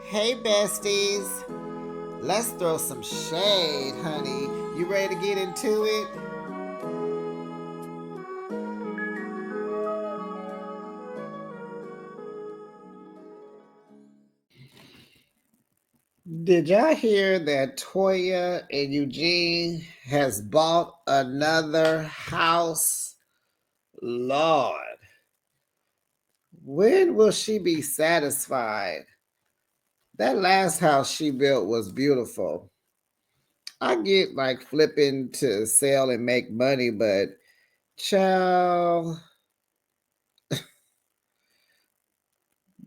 Hey, besties. Let's throw some shade, honey. You ready to get into it? Did y'all hear that Toya and Eugene has bought another house? Lord, when will she be satisfied? That last house she built was beautiful. I get like flipping to sell and make money, but child,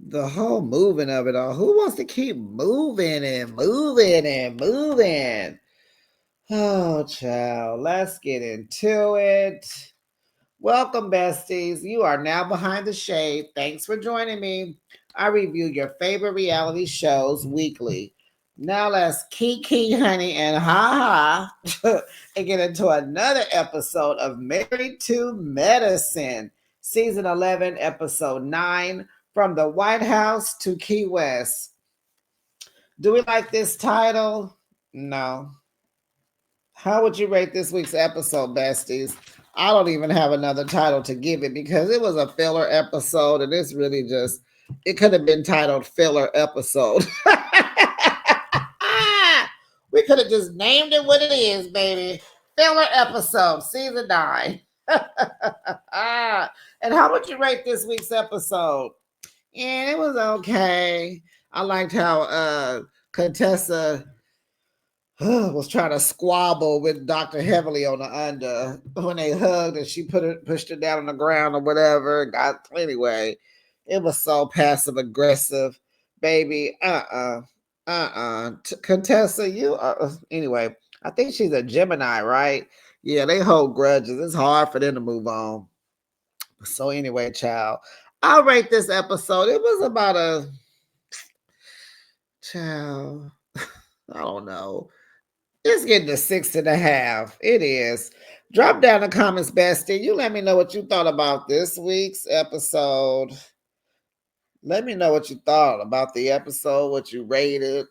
the whole moving of it all. Who wants to keep moving and moving and moving? Oh, child, let's get into it. Welcome, besties. You are now behind the shade. Thanks for joining me. I review your favorite reality shows weekly. Now let's kiki, honey, and ha ha and get into another episode of Married to Medicine, Season 11, Episode 9, From the White House to Key West. Do we like this title? No. How would you rate this week's episode, besties? I don't even have another title to give it because it was a filler episode and it's really just, it could have been titled Filler Episode. We could have just named it what it is, baby. Filler Episode, Season 9. And how would you rate this week's episode? Yeah, it was okay. I liked how Contessa was trying to squabble with Dr. Heavily on the under when they hugged and she pushed her down on the ground or whatever. Anyway, it was so passive aggressive, baby. Contessa, you are anyway. I think she's a Gemini, right? Yeah, they hold grudges. It's hard for them to move on. So anyway, child, I'll rate this episode. It was about a child. I don't know. It's getting to 6.5. It is. Drop down the comments, bestie. You let me know what you thought about this week's episode. Let me know what you thought about the episode, what you rated,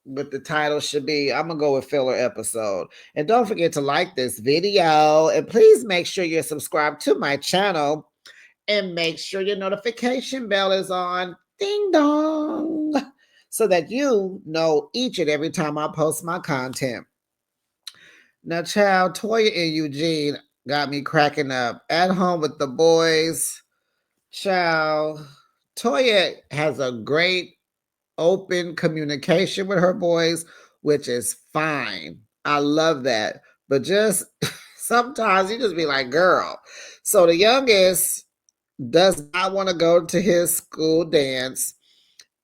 what the title should be. I'm going to go with filler episode. And don't forget to like this video. And please make sure you're subscribed to my channel. And make sure your notification bell is on. Ding dong. So that you know each and every time I post my content. Now, child, Toya and Eugene got me cracking up. At home with the boys, child, Toya has a great open communication with her boys, which is fine. I love that. But just sometimes you just be like, girl. So the youngest does not want to go to his school dance.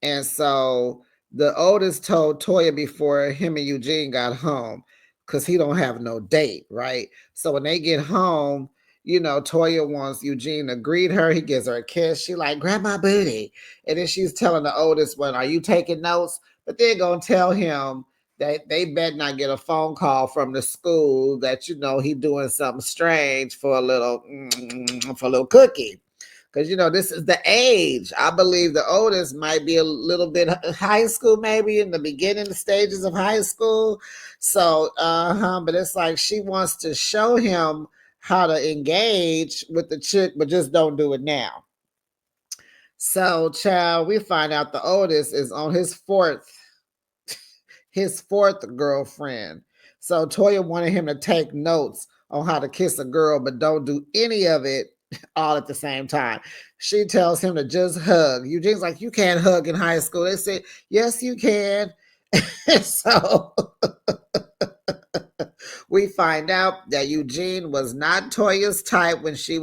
And so the oldest told Toya before him and Eugene got home, because he don't have no date, right? So when they get home, you know, Toya wants Eugene to greet her. He gives her a kiss. She like, grab my booty. And then she's telling the oldest one, are you taking notes? But they're going to tell him that they better not get a phone call from the school that, you know, he doing something strange for a little cookie. Because, you know, this is the age. I believe the oldest might be a little bit high school, maybe in the beginning stages of high school. So, but it's like she wants to show him how to engage with the chick, but just don't do it now. So, child, we find out the oldest is on his fourth girlfriend. So Toya wanted him to take notes on how to kiss a girl, but don't do any of it all at the same time. She tells him to just hug. Eugene's like, you can't hug in high school. They said, yes, you can. So we find out that Eugene was not Toya's type when she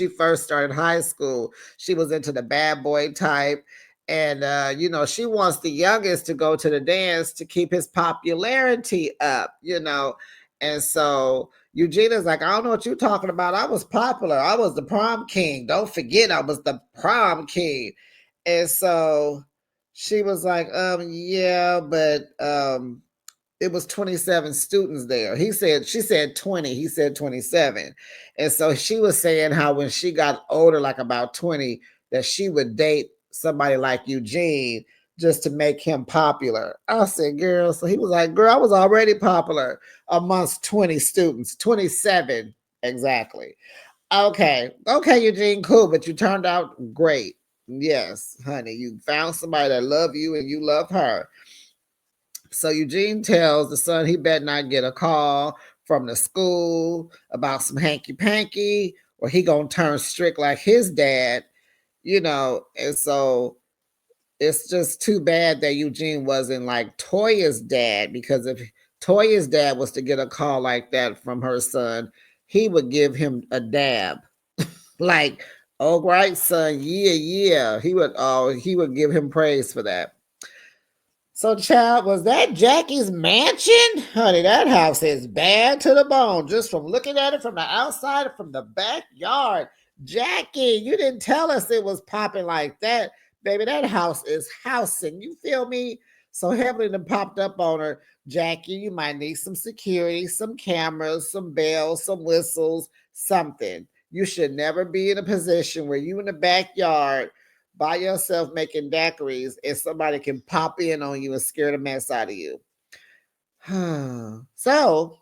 first started high school. She was into the bad boy type. And you know, she wants the youngest to go to the dance to keep his popularity up, you know. And so Eugenia's like, I don't know what you're talking about. I was popular. I was the prom king. Don't forget, I was the prom king. And so she was like, yeah, but it was 27 students there. She said 20, he said 27. And so she was saying how when she got older, like about 20, that she would date somebody like Eugene just to make him popular. I said, girl. So he was like, girl, I was already popular amongst 20 students, 27 exactly. Okay. Okay, Eugene, cool, but you turned out great. Yes, honey, you found somebody that love you and you love her. So Eugene tells the son he better not get a call from the school about some hanky panky or he gonna turn strict like his dad, and so it's just too bad that Eugene wasn't like Toya's dad, because if Toya's dad was to get a call like that from her son, he would give him a dab. Like, all right, son, yeah, yeah. He would give him praise for that. So, child, was that Jackie's mansion? Honey, that house is bad to the bone. Just from looking at it from the outside, from the backyard. Jackie, you didn't tell us it was popping like that. Baby, that house is housing. You feel me? So heavily done popped up on her. Jackie, you might need some security, some cameras, some bells, some whistles, something. You should never be in a position where you in the backyard by yourself making daiquiris and somebody can pop in on you and scare the mess out of you. So,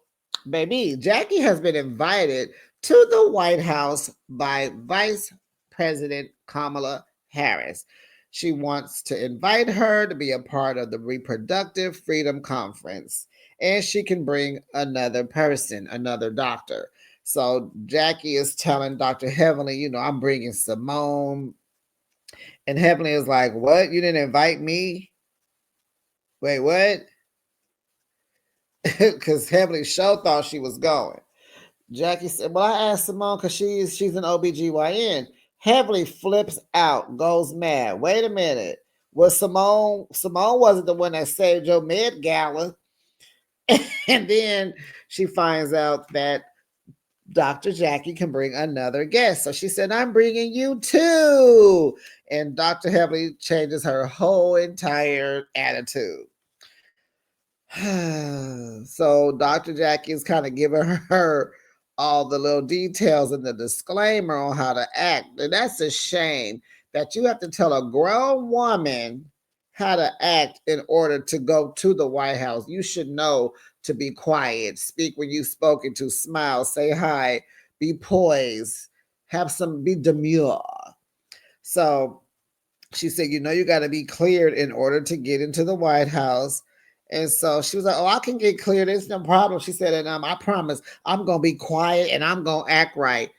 baby, Jackie has been invited to the White House by Vice President Kamala Harris. She wants to invite her to be a part of the Reproductive Freedom Conference, and she can bring another person, another doctor. So Jackie is telling Dr. Heavenly, I'm bringing Simone. And Heavenly is like, what? You didn't invite me? Wait, what? Because Heavenly show thought she was going. Jackie said, well, I asked Simone because she's an OBGYN. Heavenly flips out, goes mad. Wait a minute. Was Simone wasn't the one that saved your Med Gala. And then she finds out that Dr. Jackie can bring another guest. So she said, I'm bringing you too. And Dr. Heavenly changes her whole entire attitude. So Dr. Jackie is kind of giving her all the little details and the disclaimer on how to act. And that's a shame that you have to tell a grown woman how to act in order to go to the White House. You should know to be quiet, speak when you've spoken to, smile, say hi, be poised, be demure. So she said, you got to be cleared in order to get into the White House. And so she was like, oh, I can get cleared. It's no problem. She said, and I promise I'm going to be quiet and I'm going to act right.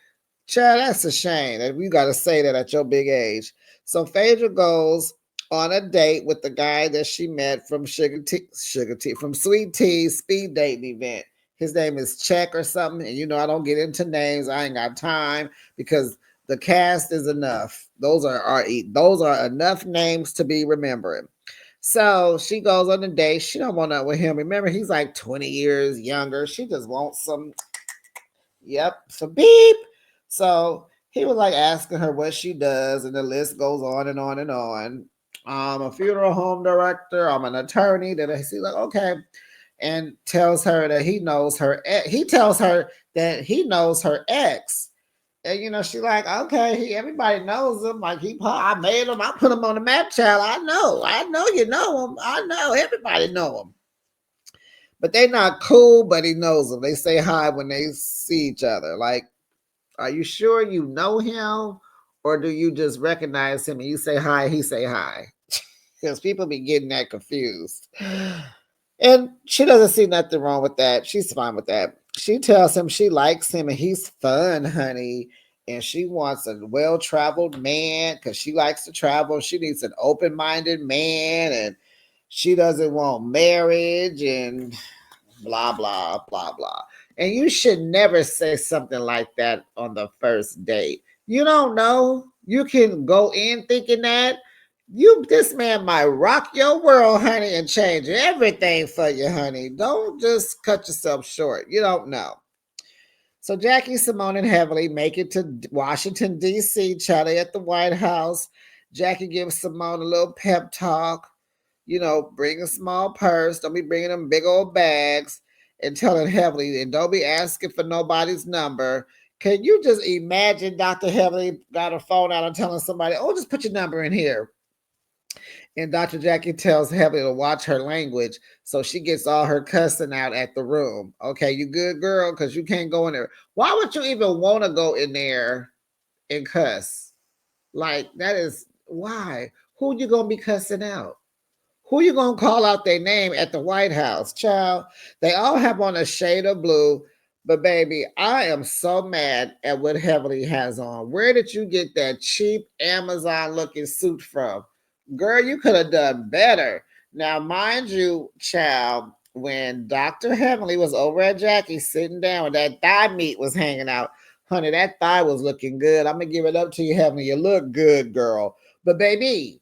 Child, that's a shame that you got to say that at your big age. So Phaedra goes on a date with the guy that she met from from Sweet Tea's speed dating event. His name is Check or something. And I don't get into names. I ain't got time because the cast is enough. Those are enough names to be remembering. So she goes on a date. She don't want that with him. Remember, he's like 20 years younger. She just wants some beep. So he was like asking her what she does, and the list goes on and on and on. I'm a funeral home director. I'm an attorney. That he's like, okay, and tells her that he knows her. He tells her that he knows her ex. And she like, okay, everybody knows him. Like I made him. I put him on the map, child. I know you know him. I know everybody know him. But they not cool, but he knows them. They say hi when they see each other. Like, are you sure you know him? Or do you just recognize him and you say hi, he say hi? Because people be getting that confused. And she doesn't see nothing wrong with that. She's fine with that. She tells him she likes him and he's fun, honey. And she wants a well-traveled man because she likes to travel. She needs an open-minded man, and she doesn't want marriage and blah, blah, blah, blah. And you should never say something like that on the first date. You don't know. You can go in thinking that this man might rock your world, honey, and change everything for you, honey. Don't just cut yourself short. You don't know. So Jackie, Simone, and Heavenly make it to Washington, D.C., chatting at the White House. Jackie gives Simone a little pep talk. Bring a small purse. Don't be bringing them big old bags, and telling Heavenly, and don't be asking for nobody's number. Can you just imagine Dr. Heavenly got her phone out and telling somebody, oh, just put your number in here? And Dr. Jackie tells Heather to watch her language, so she gets all her cussing out at the room. Okay, you good, girl? Because you can't go in there. Why would you even want to go in there and cuss? Like, that is why. Who you gonna be cussing out? Who you gonna call out their name at the White House, child? They all have on a shade of blue, but baby, I am so mad at what Heavenly has on. Where did you get that cheap Amazon-looking suit from? Girl, you could have done better. Now, mind you, child, when Dr. Heavenly was over at Jackie sitting down, that thigh meat was hanging out. Honey, that thigh was looking good. I'm gonna give it up to you, Heavenly. You look good, girl. But baby,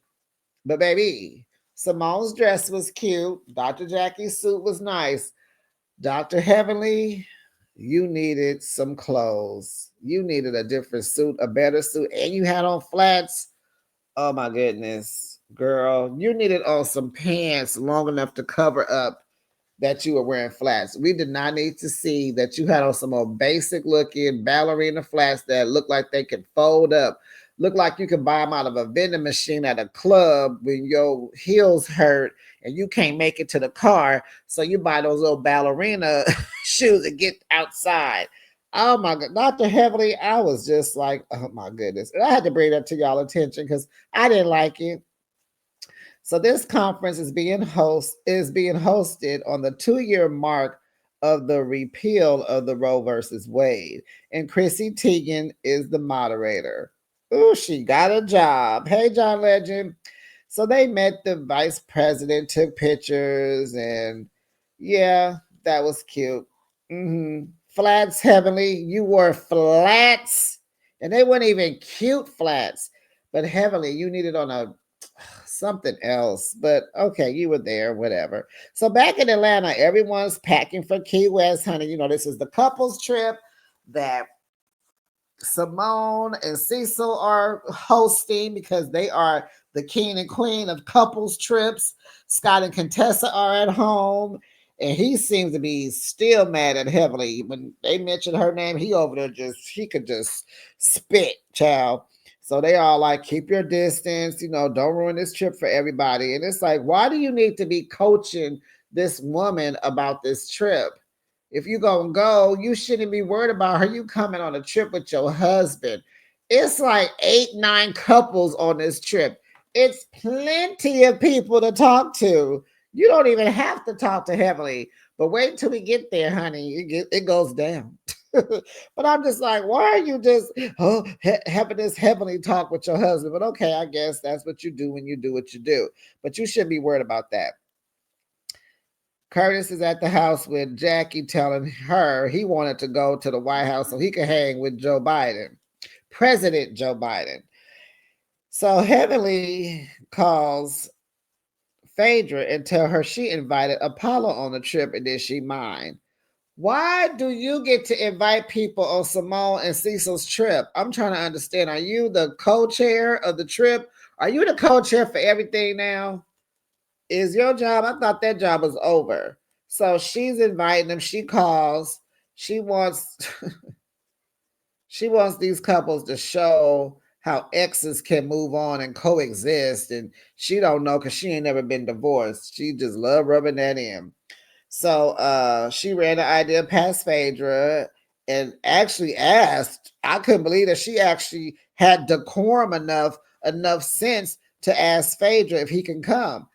Simone's dress was cute. Dr. Jackie's suit was nice. Dr. Heavenly, you needed some clothes. You needed a different suit, a better suit, and you had on flats. Oh my goodness, girl. You needed on some pants long enough to cover up that you were wearing flats. We did not need to see that you had on some more basic looking ballerina flats that looked like they could fold up. Look like you could buy them out of a vending machine at a club when your heels hurt and you can't make it to the car. So you buy those little ballerina shoes and get outside. Oh my God, Dr. Heavily, I was just like, oh my goodness. And I had to bring that to y'all attention because I didn't like it. So this conference is being hosted on the 2-year mark of the repeal of the Roe versus Wade, and Chrissy Teigen is the moderator. Ooh, she got a job. Hey, John Legend. So they met the vice president, took pictures, and yeah, that was cute. Flats, Heavenly, you wore flats, and they weren't even cute flats. But Heavenly, you needed on a something else. But okay, you were there, whatever. So back in Atlanta, everyone's packing for Key West, honey. You know, this is the couples trip that Simone and Cecil are hosting because they are the king and queen of couples trips. Scott and Contessa are at home. And he seems to be still mad at Heavenly. When they mention her name, he over there he could just spit, child. So they all like, keep your distance, don't ruin this trip for everybody. And it's like, why do you need to be coaching this woman about this trip? If you're going to go, you shouldn't be worried about her. You coming on a trip with your husband. It's like 8, 9 couples on this trip. It's plenty of people to talk to. You don't even have to talk to Heavenly. But wait till we get there, honey. It goes down. But I'm just like, why are you just having this Heavenly talk with your husband? But okay, I guess that's what you do when you do what you do. But you shouldn't be worried about that. Curtis is at the house with Jackie telling her he wanted to go to the White House so he could hang with Joe Biden, President Joe Biden. So Heavenly calls Phaedra and tell her she invited Apollo on the trip and did she mind. Why do you get to invite people on Simone and Cecil's trip? I'm trying to understand. Are you the co-chair of the trip? Are you the co-chair for everything now? Is your job? I thought that job was over. So she's inviting them. She calls. She wants she wants these couples to show how exes can move on and coexist. And she don't know because she ain't never been divorced. She just love rubbing that in. So she ran the idea past Phaedra and actually asked. I couldn't believe that she actually had decorum enough sense to ask Phaedra if he can come.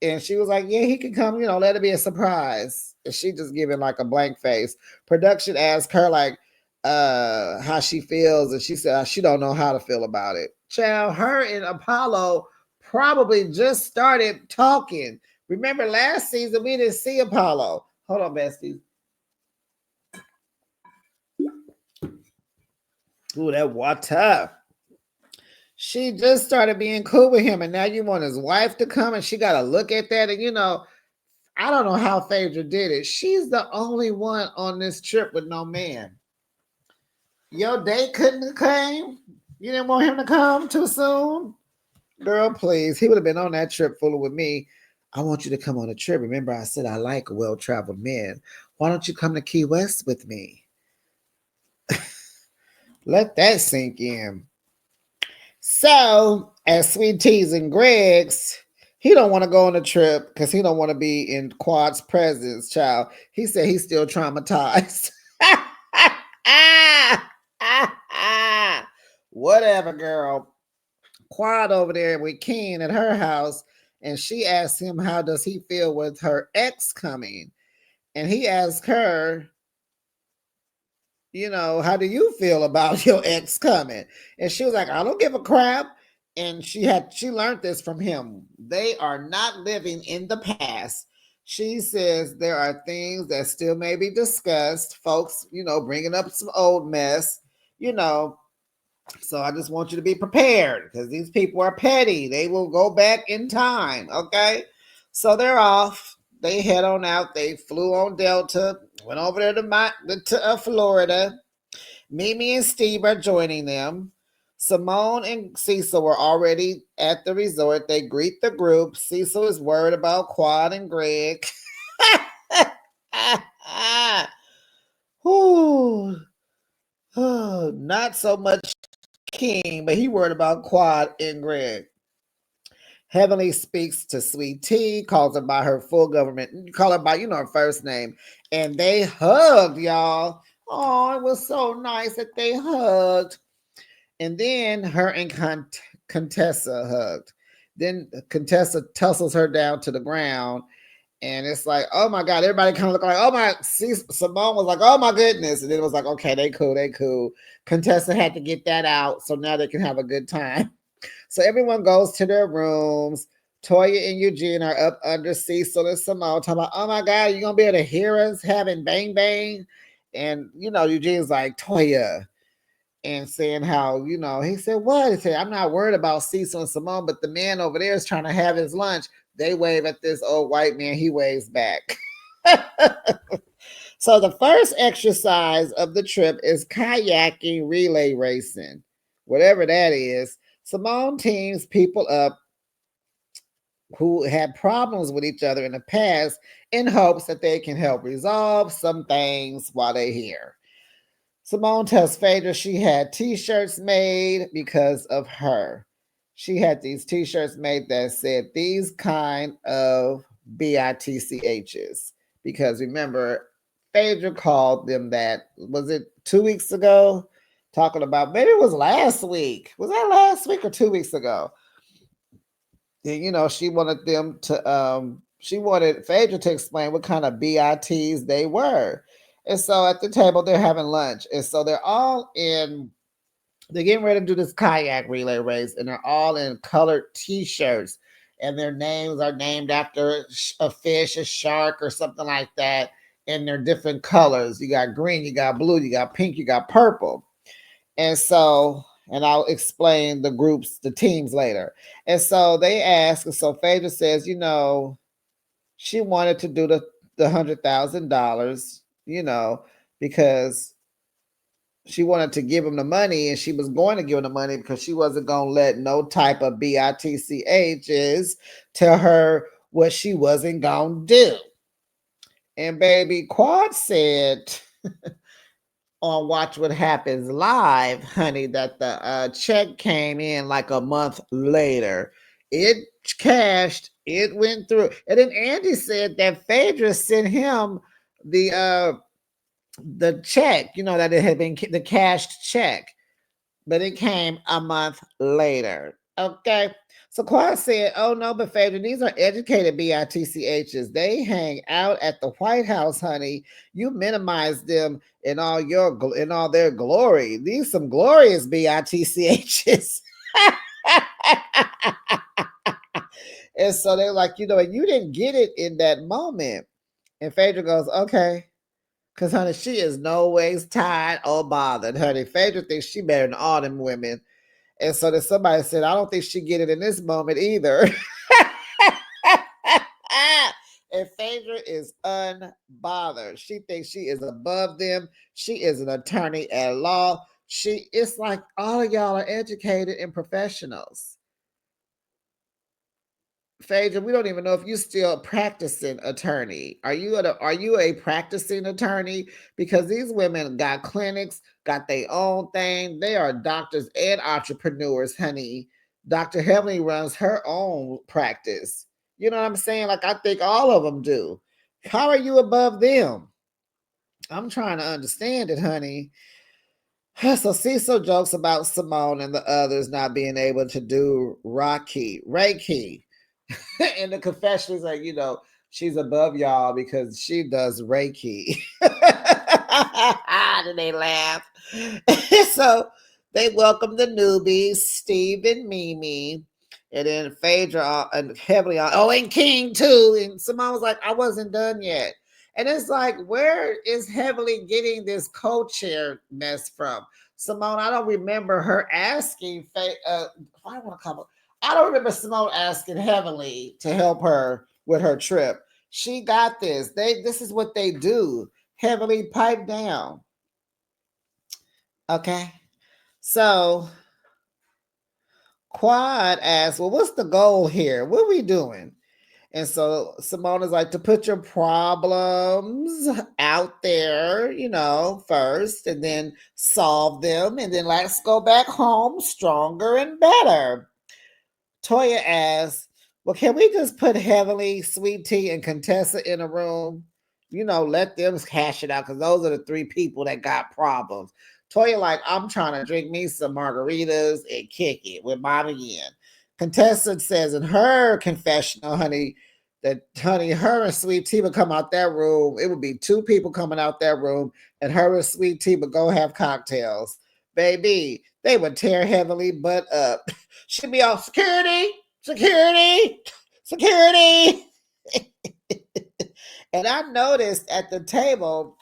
And she was like, yeah, he can come, let it be a surprise. And she just giving like a blank face. Production asked her like how she feels, and she said she don't know how to feel about it. Child, her and Apollo probably just started talking. Remember last season we didn't see Apollo. Hold on, besties. Ooh, that water. She just started being cool with him, and now you want his wife to come, and she got to look at that. And I don't know how Phaedra did it. She's the only one on this trip with no man. Your date couldn't have came. You didn't want him to come too soon, girl. Please, he would have been on that trip fooling with me. I want you to come on a trip. Remember, I said I like well-traveled men. Why don't you come to Key West with me? Let that sink in. So at Sweet Tea's and Greg's, he don't want to go on a trip because he don't want to be in Quad's presence, child. He said he's still traumatized. Whatever, girl. Quad over there with Ken at her house, and she asked him how does he feel with her ex coming, and he asked her, how do you feel about your ex coming? And she was like, I don't give a crap. And she learned this from him. They are not living in the past. She says there are things that still may be discussed. Folks, bringing up some old mess, you know. So I just want you to be prepared because these people are petty. They will go back in time. Okay. So they're off. They head on out. They flew on Delta, went over there to Florida. Mimi and Steve are joining them. Simone and Cecil were already at the resort. They greet the group. Cecil is worried about Quad and Greg. Whew. Not so much King, but he worried about Quad and Greg. Heavenly speaks to Sweet Tea, calls her by her full government, call her by, her first name. And they hugged, y'all. Oh, it was so nice that they hugged. And then her and Contessa hugged. Then Contessa tussles her down to the ground. And it's like, oh my God, everybody kind of looked like, oh my, Simone was like, oh my goodness. And then it was like, okay, they cool. Contessa had to get that out. So now they can have a good time. So everyone goes to their rooms. Toya and Eugene are up under Cecil and Simone talking about, oh my God, you're going to be able to hear us having bang bang. And, Eugene's like, Toya, and saying how, he said, what? He said, I'm not worried about Cecil and Simone, but the man over there is trying to have his lunch. They wave at this old white man. He waves back. So the first exercise of the trip is kayaking relay racing, whatever that is. Simone teams people up who had problems with each other in the past in hopes that they can help resolve some things while they're here. Simone tells Phaedra she had t-shirts made because of her. She had these t-shirts made that said these kind of BITCHs. Because remember, Phaedra called them that, was it 2 weeks ago? Talking about, maybe it was last week. Was that last week or 2 weeks ago? And, she wanted them to, she wanted Phaedra to explain what kind of BITs they were. And so at the table, they're having lunch. And so they're getting ready to do this kayak relay race, and they're all in colored t-shirts. And their names are named after a fish, a shark, or something like that. And they're different colors. You got green, you got blue, you got pink, you got purple. And I'll explain the teams later. And so they ask, and so Phaedra says, she wanted to do the $100,000, because she wanted to give him the money, and she was going to give him the money because she wasn't going to let no type of BITCHs tell her what she wasn't going to do. And baby, Quad said on Watch What Happens Live, honey, that the check came in like a month later. It cashed, it went through. And then Andy said that Phaedra sent him the check, that it had been the cashed check, but it came a month later. Okay. So Quad said, oh no, but Phaedra, these are educated BITCHs. They hang out at the White House, honey. You minimize them in all their glory. These some glorious BITCHs. And so they're like, you didn't get it in that moment. And Phaedra goes, okay. Because, honey, she is no ways tired or bothered. Honey, Phaedra thinks she better than all them women. And so then somebody said, I don't think she get it in this moment either. And Phaedra is unbothered. She thinks she is above them. She is an attorney at law. It's like all of y'all are educated and professionals. Phaedra, we don't even know if you still a practicing attorney. Are you a practicing attorney? Because these women got clinics, got their own thing. They are doctors and entrepreneurs, honey. Dr. Heavenly runs her own practice. You know what I'm saying? Like I think all of them do. How are you above them? I'm trying to understand it, honey. So Cecil jokes about Simone and the others not being able to do Reiki. In the confession, is like, she's above y'all because she does Reiki. Then they laugh. So they welcome the newbies, Steve and Mimi. And then Phaedra and heavily on, and King too. And Simone was like, I wasn't done yet. And it's like, where is Heavily getting this co-chair mess from? Simone, I don't remember her asking, I want to come up. I don't remember Simone asking Heavenly to help her with her trip. She got this. This is what they do. Heavenly, pipe down. Okay. So Quad asks, well, what's the goal here? What are we doing? And so Simone is like, to put your problems out there, first, and then solve them, and then let's go back home stronger and better. Toya asks, well, can we just put Heavenly, Sweet Tea, and Contessa in a room? Let them hash it out because those are the three people that got problems. Toya, like, I'm trying to drink me some margaritas and kick it with Mommy Yen. Contessa says in her confessional, honey, that her and Sweet Tea would come out that room. It would be two people coming out that room, and her and Sweet Tea would go have cocktails. Baby, they would tear Heavenly butt up. She'd be all security, security, security. And I noticed at the table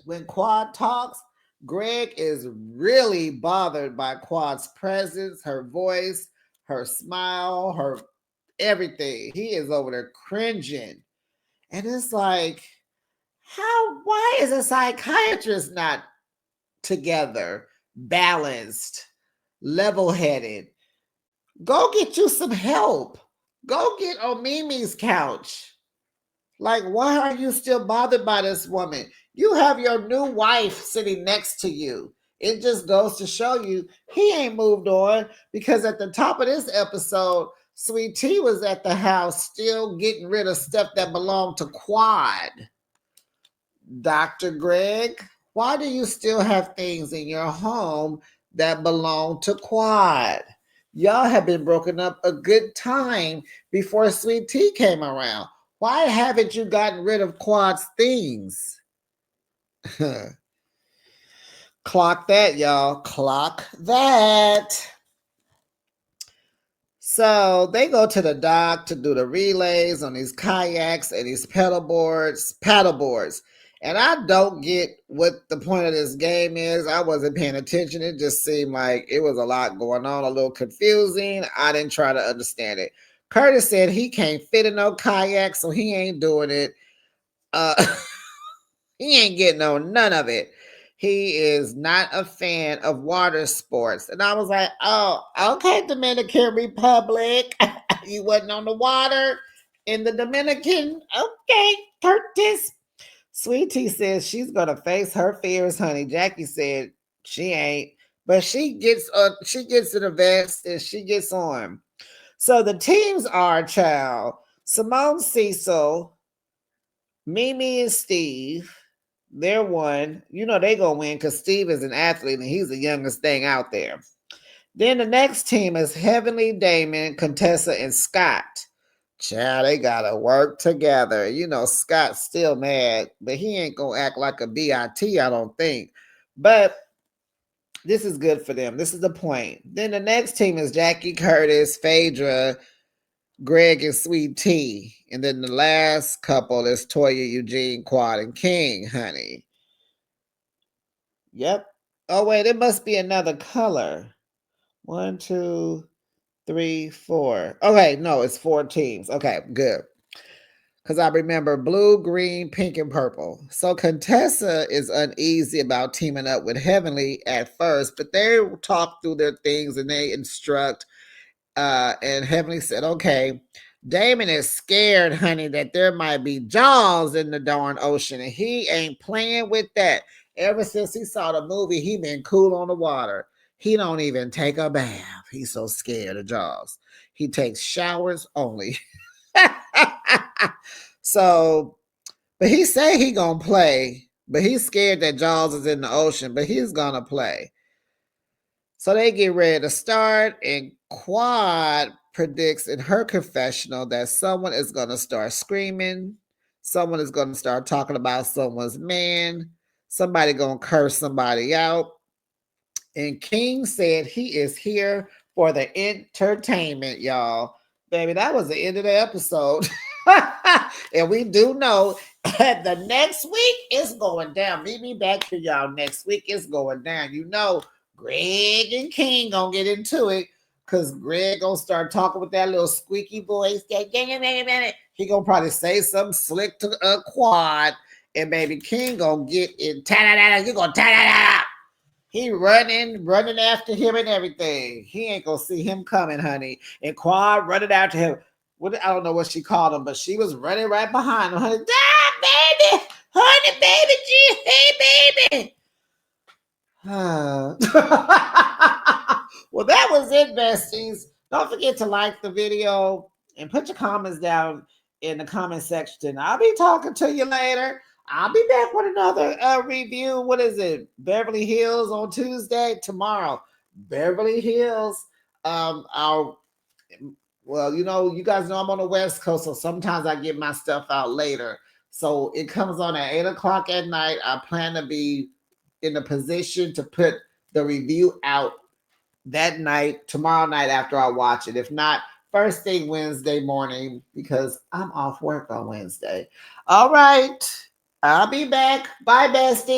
when Quad talks, Greg is really bothered by Quad's presence, her voice, her smile, her everything. He is over there cringing. And it's like, why is a psychiatrist not together, balanced, level headed? Go get you some help. Go get on Mimi's couch. Like, why are you still bothered by this woman? You have your new wife sitting next to you. It just goes to show you he ain't moved on, because at the top of this episode, Sweet Tea was at the house still getting rid of stuff that belonged to Quad. Dr. Greg, why do you still have things in your home that belong to Quad? Y'all have been broken up a good time before Sweet Tea came around. Why haven't you gotten rid of Quad's things? Clock that, y'all. Clock that. So they go to the dock to do the relays on these kayaks and these paddle boards. And I don't get what the point of this game is. I wasn't paying attention. It just seemed like it was a lot going on, a little confusing. I didn't try to understand it. Curtis said he can't fit in no kayak, so he ain't doing it. He ain't getting on none of it. He is not a fan of water sports. And I was like, oh, okay, Dominican Republic. You wasn't on the water in the Dominican. Okay, Curtis. Sweet Tea says she's gonna face her fears, honey. Jackie said she ain't, but she gets in a vest and she gets on. So the teams are, child, Simone, Cecil, Mimi, and Steve. They're one. They gonna win because Steve is an athlete and he's the youngest thing out there. Then the next team is Heavenly, Damon, Contessa, and Scott. Child, they gotta work together. Scott's still mad, but he ain't gonna act like a BIT, I don't think. But this is good for them. This is the point. Then the next team is Jackie, Curtis, Phaedra, Greg, and Sweet Tea. And then the last couple is Toya, Eugene, Quad, and King, honey. Yep. Oh, wait, it must be another color. 1, 2, 3, 4. Okay, no, it's 4 teams. Okay, good. Because I remember blue, green, pink, and purple. So Contessa is uneasy about teaming up with Heavenly at first, but they talk through their things and they instruct. And Heavenly said, okay. Damon is scared, honey, that there might be jaws in the darn ocean, and he ain't playing with that. Ever since he saw the movie, he been cool on the water. He don't even take a bath. He's so scared of jaws. He takes showers only. So, but he say he gonna play, but he's scared that jaws is in the ocean, but he's gonna play. So they get ready to start, and Quad predicts in her confessional that someone is going to start screaming, someone is going to start talking about someone's man, somebody going to curse somebody out. And King said he is here for the entertainment, y'all. Baby, that was the end of the episode. And we do know that the next week is going down. Meet me back to y'all next week. It's going down. You know, Greg and King gonna get into it because Greg gonna start talking with that little squeaky voice. He gonna probably say something slick to a Quad, and baby King gonna get in. You gonna ta-da-da-da. He running after him and everything. He ain't gonna see him coming, honey. And Quad running after him. I don't know what she called him, but she was running right behind him, honey. Baby, honey, baby, G, hey, baby. Well, that was it, besties. Don't forget to like the video and put your comments down in the comment section. I'll be talking to you later. I'll be back with another review. What is it? Beverly Hills on Tuesday? Tomorrow. Beverly Hills. Well, you know, you guys know I'm on the West Coast, so sometimes I get my stuff out later. So it comes on at 8 o'clock at night. I plan to be in a position to put the review out that night, tomorrow night after I watch it. If not, first thing Wednesday morning, because I'm off work on Wednesday. All right. I'll be back. Bye, bestie.